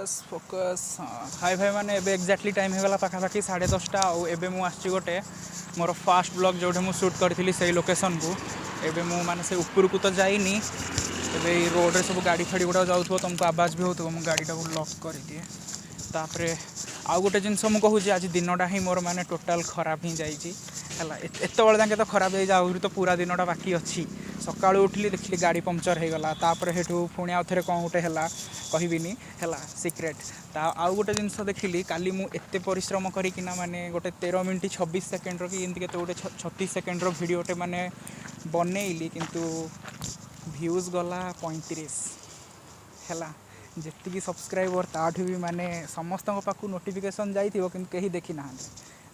Focus हाय भाई मैंने एबे एक्जाक्टली टाइम होगा पाखापाखि 10:30 आबे मुझे गोटे मोर फास्ट ब्लॉग जो मुझे शूट करी से लोकेशन को एबे मु माने से ऊपर को तो जाइनी एबे रोड रे सब गाड़ी फाड़ी गुड़ा जाऊँ तुमको आवाज भी हो मु गाड़ी टाक लॉक कर दिए तापरे आउ गोटे जिनस मुझे कहूँ आज दिनटा ही मोर माने टोटाल खराब ही जाइए एत बड़े जाके तो खराब जाए तो पूरा दिनटा बाकी अच्छी सका उठिली देखिली गाड़ी पंक्चर हो गला तापर हेठू पुणी आउ थे कौन गोटे है कहबिनी है सिक्रेट आउ गोटे जिनस देखिली काली मु एते परिश्रम करिकिना माने गोटे 13 मिनट 26 सेकेंड कि एमती के गोटे 36 सेकेंड भिडियोटे माने बनईली किंतु व्यूज गला 35 है जी सब्सक्राइबर ताठू भी माने समस्त पाखु नोटिफिकेशन जाइथिबो किंतु कहीं देखी ना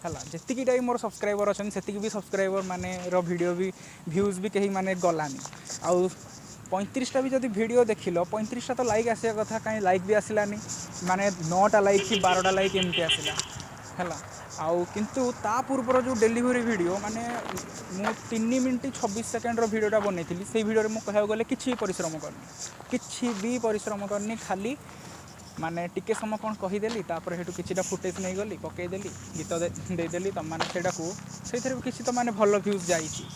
है जी टाइम मोर सब्सक्राइबर अच्छा से भी सब्सक्राइबर माने वीडियो भी व्यूज भी कहीं माने गलानी आउ 35टा भी जब वीडियो देखिल 35टा तो लाइक आसा कथा कहीं लाइक भी आसलानी माने 9टा लाइक कि 12टा लाइक एमती आसला है आउ किंतु ता पूर्वर जो डिलीवरी वीडियो माने मु 3 मिनट 26 सेकेंड वीडियोटा बनई से वीडियो में कहूँ गले कि परिश्रम करनी कि परिश्रम करनी खाली माने टिके समय कौन कहीदेली तापर हेटू किछिटा फुटेज नहीं गली पकईदेली गीत देदेली तुम मैंने से किसी तो माने भल व्यूज जाइए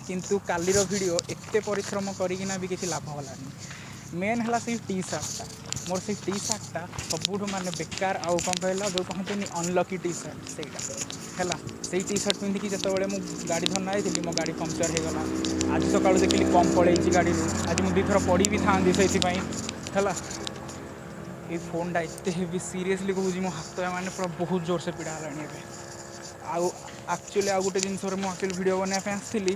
किंतु कालीर वीडियो एते परिश्रम करिकिना भी किसी लाभ होलानी मेन है से टी सार्टा मोर से टी सार्टा सबुठ माने बेकार आउ कौन कहला जो कहते अनलकी टी सार्ट से से टी सार्ट पिंधिकी जो मुझे गाड़ी धरना आई मो गाड़ी पंक्चर हो गला आज सका देखिली कम पड़े गाड़ी आज मुझे 2 थर पड़ी भी था है ये फोनटा एते हेवी सीरियसली कहूँ मो हाथ मैंने पूरा बहुत जोर से पीड़ा है आउ एक्चुअली आउ गोटे जिनस मुझे वीडियो बनाया आसती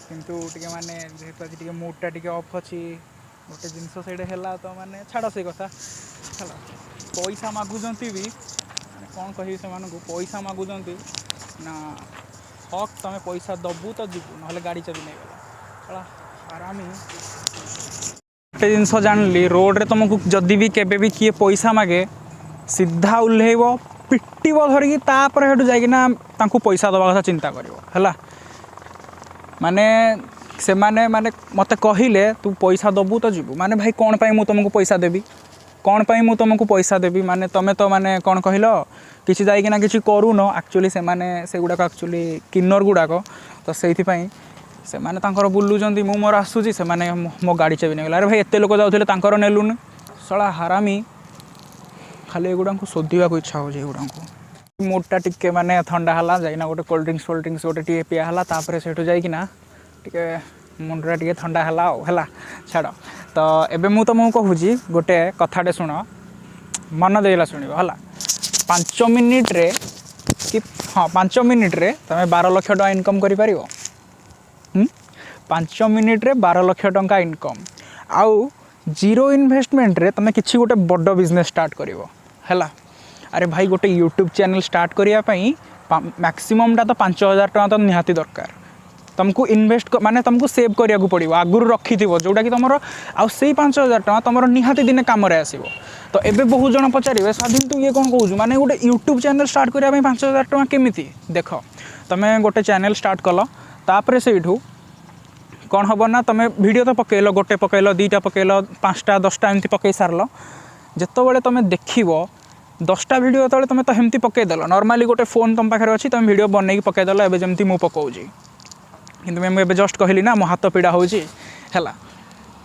किंतु टे माने जेहेतु आज टे मूडटा टे ऑफ अच्छी गोटे जिनस से है तो माने छाड़ से कथा है पैसा मागुंट भी कौन कह पैसा मागुंट ना हक तुम पैसा दबू तो जीवु ना गाड़ी चली नहीं गला आराम गोटे जिनस जानली रोड रे तुमको जदि भी केबे भी किए पैसा मागे सीधा उल्हेब पिटिब धरिकी तापर हेटू जाइकिना तांको पैसा दवा कथा चिंता करिवो हला माने से माने मते कहिले तू पैसा दबू तो जीवु माने भाई कौन पाई मु तुमको पैसा देबी कौन पाई मु तुमको पैसा देबी माने तमे तो माने कौन कहिलो किछि जाइकिना किछि करूनो एक्चुअली से माने से गुडाक एक्चुअली किन्नर गुडाक तो सेइथि पई से माने तांकर बुल्लुचंती मु मोर आसुची से माने मो गाड़ी चाबी नेगला अरे भाई एते लोक जाउथिले तांकर नेलुन सळा हरामी खाली एगुड़ा को शोधा को इच्छा हो जाए मूडटा टिके माने ठंडा हला जाइना गोटे कोल्ड ड्रिंक्स गोटे टी पिया हला तापर सेठू जाइकिना टिके मुंडरा टिके ठंडा हला है छाड़ तो एबे मु तुमको कहूँ गोटे कथाटे शुण मन देला शुणव है 5 मिनिट रे कि हाँ 5 मिनिट रे तुम 12 लाख टका इनकम कर 5 मिनिट रे 12 लाख टका इनकम आउ जीरो इन्वेस्टमेंट रे तुम किसी गोटे बड़ बिजनेस स्टार्ट करिवो हैला अरे भाई गोटे यूट्यूब चैनल स्टार्ट करिया पई मैक्सिममटा तो 5000 टका तो निहाती दरकार तुमको इन्वेस्ट माने तुमको सेव करिया को पड़िवो आगुर रखिथिवो जोटा कि तुमरो आ सेई 5000 टका तुमरो निहाती दिने काम रे आसीबो तो एबे बहुत जन पचारिबे स्वाधीन तू ये कोन कहू माने गोटे यूट्यूब चैनल स्टार्ट करिया पई 5000 टका केमिति देख तुमे गोटे चैनल स्टार्ट कलो तापरे सेठू कौन हम ना तुम वीडियो तो पकईल गोटे पकईल 2टा पकईल 5टा 10टा एमती पकई सारल जिते तुम देख 10टा वीडियो जो तुम तो एमती पकईदेल नॉर्मली गोटे फोन तुम पाखे अच्छी तुम वीडियो बनई पकईदेल एवं जमी मुझे पकाऊँगी किंतु मैं जस्ट कहली ना मो हाथ पीड़ा हो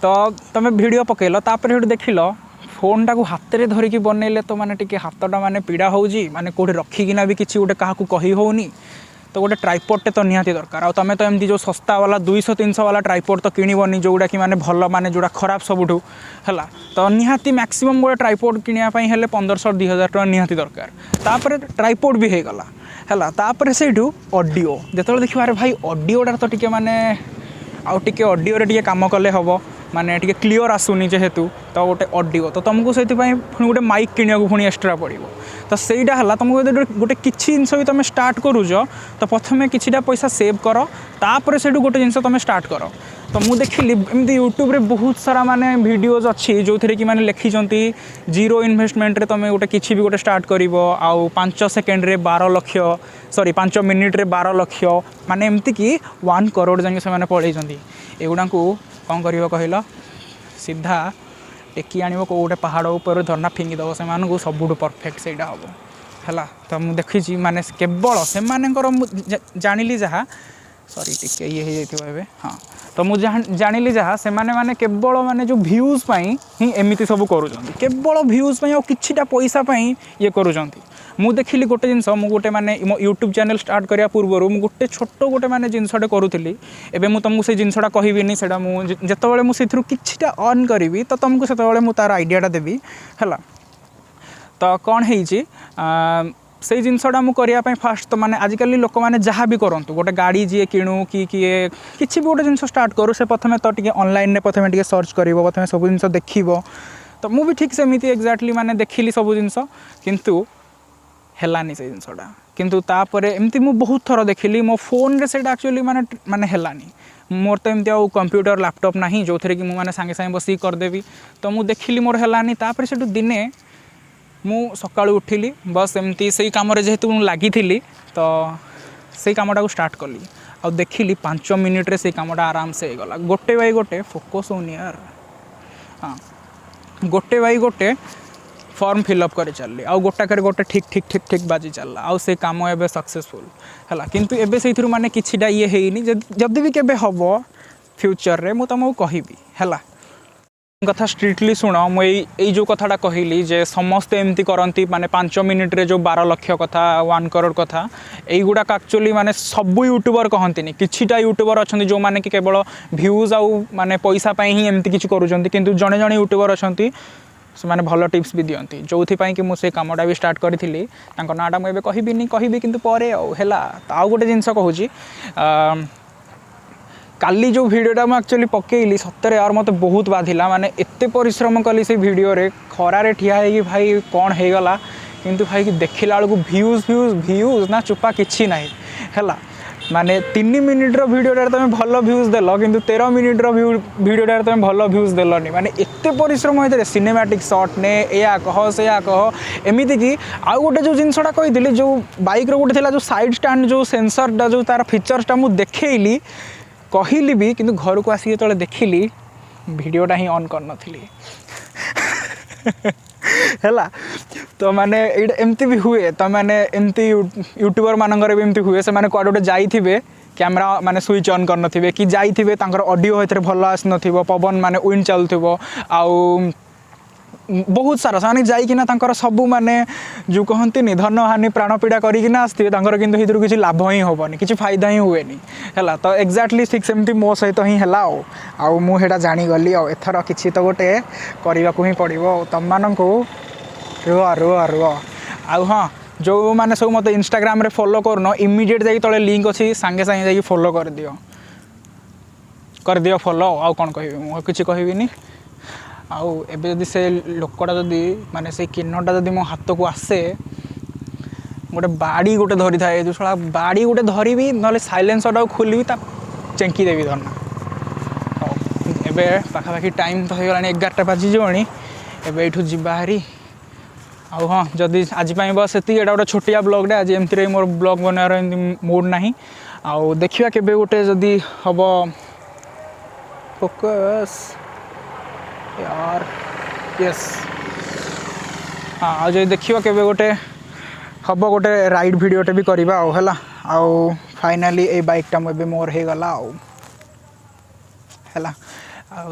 तो तुम वीडियो पकईल तापर देखिल फोनटा को हाथ में धरिकी बनइले तो माने टिके हाथटा माने पीड़ा होउजी माने कोठे रखिकिना भी किसी गोटे क्या कही होनी तो गोटे ट्राइपॉडटे तो निहाती दरकार आ तुम तो एमती जो सस्ता वाला 200-300 वाला ट्राइपॉड तो किणवनी जोड़ा कि माने भल माने जोड़ा खराब सबुठू है तो निहाती मैक्सिमम गोटे ट्राइपॉड किणापी हेले 1500-2000 टका निहाती दरकार तापर ट्राइपॉड भी होगला है तापर सेठू ऑडियो जो देखिए अरे भाई ऑडियोटा तो टिके माने आउ टिके ऑडियो रे टिके काम कले हम माने टिके क्लियर आसुनी जेहेतु तो गोटे ऑडियो तो तुमको से गोटे माइक किणा को पुणी एक्स्ट्रा पड़ो तो सहीटा है तुमको गोटे किसी जिनस भी तुम स्टार्ट करूज तो प्रथम किछिटा पैसा सेव कर तापर से गोटे जिनस तुम स्टार्ट कर तो मुझे देखिली एमती यूट्यूब रे बहुत सारा माने वीडियोज अच्छी जो थे कि माने लिखिंट जीरो इन्वेस्टमेंट रे तुम गोटे किसी भी गोटे स्टार्ट कर आउ 5 सेकेंड रे 12 लाख सॉरी 5 मिनिट रे 12 लाख माने एमती कि 1 करोड़ जाके से पलैंट एगुड़ा को कौन कर कहल सीधा टेकी आनिबो को गोटे पहाड़ ऊपर धरना फिंगी दबो से मानकु सबुठु परफेक्ट सेटा हबो हैला। तो मु देखिछि माने केवल से मानकर जानिली जहा सॉरी टिके ये हे जैथिबो एबे हां। तो मु जानिली जहा से माने केवल माने जो व्यूज पई ही एमिति सब करूछंती केवल व्यूज पई और किछिटा पैसा पई ये करूछंती। मु देखिली गोटे जिनस मु गोटे माने मो यूट्यूब चैनल स्टार्ट करिया पूर्वरु मु गोटे छोटो गोटे माने जिनसटे करूथिली। एबे मु तुमको से जिनसटा कहिबिनी सेटा मु जेतबेले मु सेथरु किछिटा अर्न करबी तो तुमको सेतबेले मु तार आइडियाटा देबी हैला। तो कौन है से जिनसटा मु करिया पई फास्ट तो माने आजिकल लोक माने जहाँ भी करंतु गोटे गाड़ी जी किणु कि किए किछि भी गोटे जिनस स्टार्ट करू से प्रथमे तो टिके ऑनलाइन ने प्रथमे टिके सर्च करिवो प्रथमे सब जिनस देखिवो। तो मु भी ठीक से मिति एग्जैक्टली माने देखिली सब जिनस किंतु हेलानी से जिनसटा किंतु तापरे एमती मु बहुत थर देखिली मो फोन रे सेटा एक्चुअली माने माने हेलानी मोर तो एमती आउ कंप्यूटर लैपटॉप नाही जो थरे कि मु माने संगे संगे बसी कर देबी। तो मु देखिली मोर हेलानी तापरे सेटु दिने मु सकाळु उठिली बस एमती सेही काम रे जेहेतु मु लागि थिली तो सेही कामटा को स्टार्ट करली आ देखिली 5 मिनिट रे सेही कामटा आराम से हो गला। गोटे बाई गोटे फोकस होनी यार हां गोटे बाई गोटे फॉर्म फिलअप करे चलली आ गोटा करे गोटे ठीक ठीक ठीक ठीक बाजी चलला आ से काम एबे सक्सेसफुल हैला। किंतु एबे सेहिथरु माने किछिटा ये हेइनी जदी भी केबे हबो फ्यूचर रे मु तमको कहिबी हैला। कथा स्ट्रिक्टली शुण मुझे जो कथाटा कहली जे समस्ते एमती करती माने 5 मिनिट रे जो 12 लाख कथा 1 करोड़ कथा यहीगुड़ाक एक्चुअली माने सबू यूट्यूबर कहती किछिटा यूट्यूबर अच्छा जो माने कि केवल व्यूज आउ माने पैसा ही एमती किछि करूछंती किंतु जड़े जड़े यूट्यूबर अच्छा से माने भल टिप्स भी दियंती जो कि मुझे कामटा भी स्टार्ट करी नाटा मुझे कहबी किंतु परे आउ गोटे जिनस कहूँ काली जो वीडियोटा मुझे एक्चुअली पकेली सतरे यार मत बहुत बाधिला माने एत्ते परिश्रम कली से वीडियो रे खरारे ठिया है कि भाई कौन हो गला किंतु भाई देखिला बेलू व्यूज व्यूज व्यूज ना चुपा किछि नाही हैला। माने 3 मिनिट रो वीडियोटा तुम भल व्यूज देल किंतु 13 मिनिट रो वीडियोटा तुम भल व्यूज देलनी माने एत्ते परिश्रम होते सिनेमैटिक शॉट ने या कह से या कह एमिति कि आउ गोटे जो जिनसटा कही जो बाइक रो गोटे थिला जो साइड स्टैंड जो सेंसरटा जो तार फीचर्सटा मु देखैली कहली भी किंतु घर को आसिक जो देखिली वीडियोटा ही ऑन कर नथिली हैला। तो माने एमती भी हुए तो माने एमती यूट्यूबर मानकर भी एमती हुए से माने कुआडे जाइथिबे कैमरा माने स्विच ऑन कर नथिबे कि जाइथिबे तांकर ऑडियो हेतरे भल आस नथिबो पवन माने विंड चलथिबो आउ बहुत सारा से जाइकिना तांकर सबू माने जो कहती धन हानि प्राण पीड़ा करिकिना आसथिबे तांकर किंतु हितरु किछि लाभ ही होबनी किछि फायदा ही हुएनी हैला। तो एक्जाक्टली ठीक सेमती मो सहित ही हैला आउ मु हेडा जानि गली आ एथर किछि तो गोटे करबा को ही पड़िबो तम माननकु रुआ रुआ रुआ आउ हां जो माने सब मते इंस्टाग्राम रे फॉलो करनो इमीडिएट जाई तळे लिंक अछि संगे संगे जाई फॉलो कर दियो फॉलो आउ कोन कहबी मु किछि कहबिनी। आउ एबे जदि से लोकटा जदि माने से किन्नटा जदि मो हाथ को आसे गोटे बाड़ी गोटे धरी थाए जो साला बाड़ी गोटे धरबी नले साइलेंसरटा खोलबी ता चेंकी देवी धरना। एबे पाखापाखि टाइम तो हो गलानी 11टा बाजी जोणी एबे एठू जिबा हारी आउ हाँ जदि आज बस एति एटा गोटे छोटिया ब्लॉगटे आज एमती मोर ब्लॉग बनार मूड ना आउ देखिया केबे गोटे जदि हम फोकस यार यस हाँ जो देखिए केबे गोटे हम गोटे राइड वीडियोटे भी करवा आउ फाइनाली ए बाइकटा मुझे मोर हो गला आउ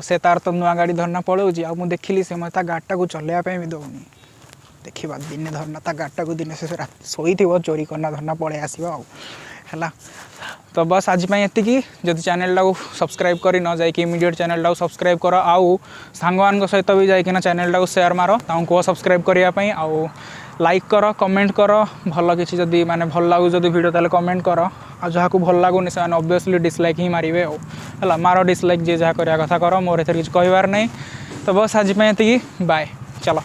से तार तो नुआ गाड़ी धरना पड़ोजी आउ देखिली से मत गाड़टा को चलैया भी दौनी देखा दिने धरना ता गाड़टा को दिने से शोई चोरी करना धरना पड़े आसो है। तो बस आज एति जदि चैनलटा को सब्सक्राइब कर न जाए इमीडिएट चैनलटा को सब्सक्राइब कर आउ सांग सहित भी जाइना चैनलटा को शेयर मार कह सब्सक्राइब करने आउ लाइक कर कमेंट कर भल किसी जदि माने भल लागू जदि वीडियो ताले कमेंट कर आ जहाँ को भल लगुनि से ऑब्वियसली डिसलाइक ही मारे है मार डिसलाइक जी जहाँ करा कथा कर मोर एथर किसी कहबार नहीं। तो बस आज एति बाय चलो।